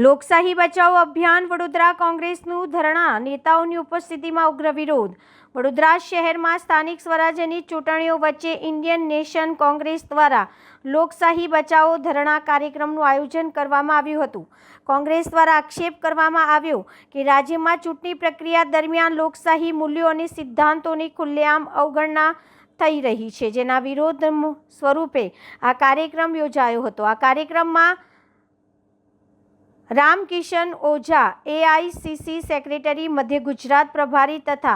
લોકશાહી બચાવો અભિયાન વડોદરા કોંગ્રેસનું ધરણા નેતાઓની ઉપસ્થિતિમાં ઉગ્ર વિરોધ। વડોદરા શહેરમાં સ્થાનિક સ્વરાજ્યની ચૂંટણીઓ વચ્ચે ઇન્ડિયન નેશન કોંગ્રેસ દ્વારા લોકશાહી બચાવો ધરણા કાર્યક્રમનું આયોજન કરવામાં આવ્યું હતું। કોંગ્રેસ દ્વારા આક્ષેપ કરવામાં આવ્યો કે રાજ્યમાં ચૂંટણી પ્રક્રિયા દરમિયાન લોકશાહી મૂલ્યો અને સિદ્ધાંતોની ખુલ્લેઆમ અવગણના થઈ રહી છે, જેના વિરોધ સ્વરૂપે આ કાર્યક્રમ યોજાયો હતો। આ કાર્યક્રમમાં रामकिशन ओझा एआईसीसी सेक्रेटरी मध्य गुजरात प्रभारी तथा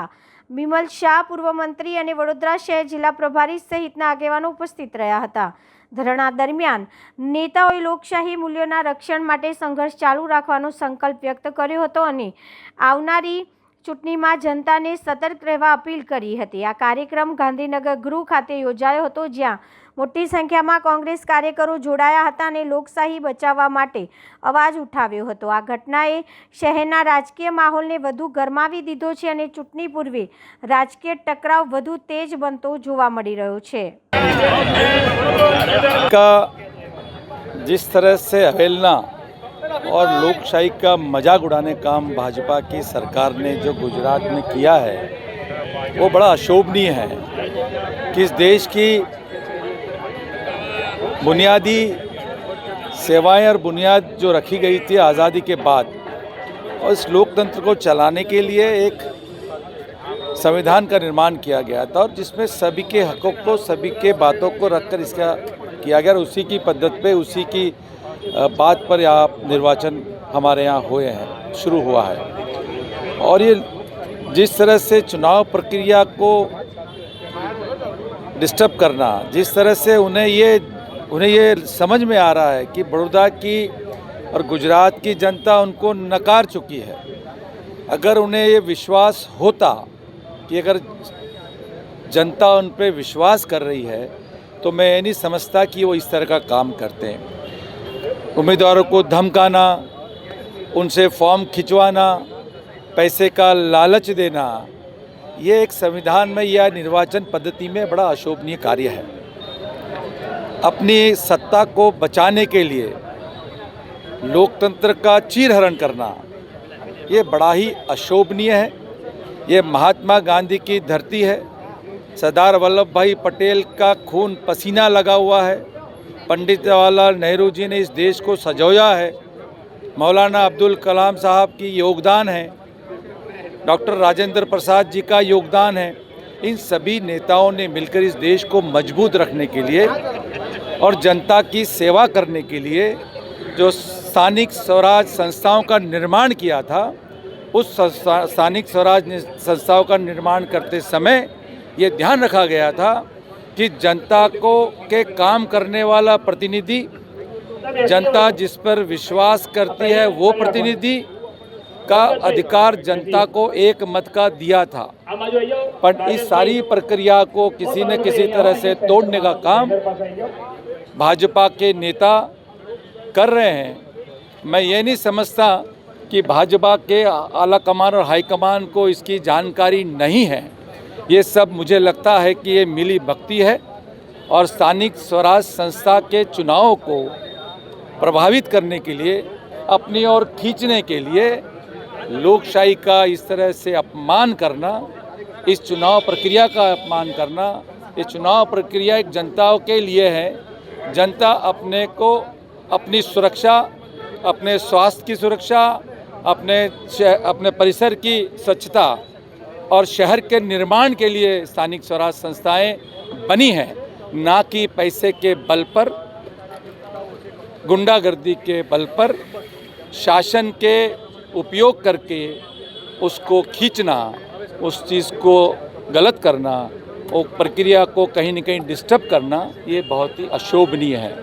बिमल शाह पूर्व मंत्री और वडोदरा शहर जिला प्रभारी सहितना आगेवानो उपस्थित रह्या हता। धरણા दरमियान नेताओए लोकशाही मूल्योना रक्षण माटे संघर्ष चालू राखवानो संकल्प व्यक्त कर्यो हतो अने आवनारी चूंटणीमां जनताने सतर्क रहेवा अपील करी हती। आ कार्यक्रम गांधीनगर गृह खाते योजायो हतो, ज्यां मोटी संख्या में कांग्रेस कार्यकरो जोड़ाया हता अने लोकशाही बचाववा माटे अवाज उठाव्यो हतो। आ घटनाए शहरना राजकीय माहोलने वधु गरमावी दीधो छे अने चूंटणी पूर्वे राजकीय टकराव वधु तेज बनतो जोवा मळी रह्यो छे। जिस तरह से अवहेलना और लोकशाही का मजाक उड़ाने काम भाजपा की सरकार ने जो गुजरात में किया है, वो बड़ा अशोभनीय है कि इस देश की बुनियादी सेवाएं और बुनियाद जो रखी गई थी आज़ादी के बाद, और इस लोकतंत्र को चलाने के लिए एक संविधान का निर्माण किया गया था, और जिसमें सभी के हकों को, सभी के बातों को रखकर इसका किया गया। उसी की पद्धति पे, उसी की बात पर यहाँ निर्वाचन हमारे यहाँ हुए हैं, शुरू हुआ है। और ये जिस तरह से चुनाव प्रक्रिया को डिस्टर्ब करना, जिस तरह से उन्हें ये समझ में आ रहा है कि बड़ौदा की और गुजरात की जनता उनको नकार चुकी है। अगर उन्हें ये विश्वास होता कि अगर जनता उन पर विश्वास कर रही है, तो मैं ये नहीं समझता कि वो इस तरह का काम करते हैं। उम्मीदवारों को धमकाना, उनसे फॉर्म खिंचवाना, पैसे का लालच देना, ये एक संविधान में या निर्वाचन पद्धति में बड़ा अशोभनीय कार्य है। अपनी सत्ता को बचाने के लिए लोकतंत्र का चीरहरण करना, ये बड़ा ही अशोभनीय है। ये महात्मा गांधी की धरती है, सरदार वल्लभ भाई पटेल का खून पसीना लगा हुआ है, पंडित जवाहरलाल नेहरू जी ने इस देश को सजोया है, मौलाना अब्दुल कलाम साहब की योगदान है, डॉक्टर राजेंद्र प्रसाद जी का योगदान है। इन सभी नेताओं ने मिलकर इस देश को मजबूत रखने के लिए और जनता की सेवा करने के लिए जो स्थानिक स्वराज संस्थाओं का निर्माण किया था, उस स्थानिक स्वराज संस्थाओं का निर्माण करते समय ये ध्यान रखा गया था कि जनता को के काम करने वाला प्रतिनिधि, जनता जिस पर विश्वास करती है वो प्रतिनिधि का अधिकार जनता को एक मत का दिया था। पर इस सारी प्रक्रिया को किसी न किसी तरह से तोड़ने का काम भाजपा के नेता कर रहे हैं। मैं ये नहीं समझता कि भाजपा के आला कमान और हाईकमान को इसकी जानकारी नहीं है। ये सब मुझे लगता है कि ये मिली भगती है, और स्थानिक स्वराज संस्था के चुनावों को प्रभावित करने के लिए, अपनी ओर खींचने के लिए लोकशाही का इस तरह से अपमान करना, इस चुनाव प्रक्रिया का अपमान करना। ये चुनाव प्रक्रिया एक जनता के लिए है। जनता अपने को, अपनी सुरक्षा, अपने स्वास्थ्य की सुरक्षा, अपने परिसर की स्वच्छता और शहर के निर्माण के लिए स्थानिक स्वराज संस्थाएं बनी हैं, ना कि पैसे के बल पर, गुंडागर्दी के बल पर, शासन के उपयोग करके उसको खींचना, उस चीज़ को गलत करना, वो प्रक्रिया को कहीं न कहीं डिस्टर्ब करना, ये बहुत ही अशोभनीय है।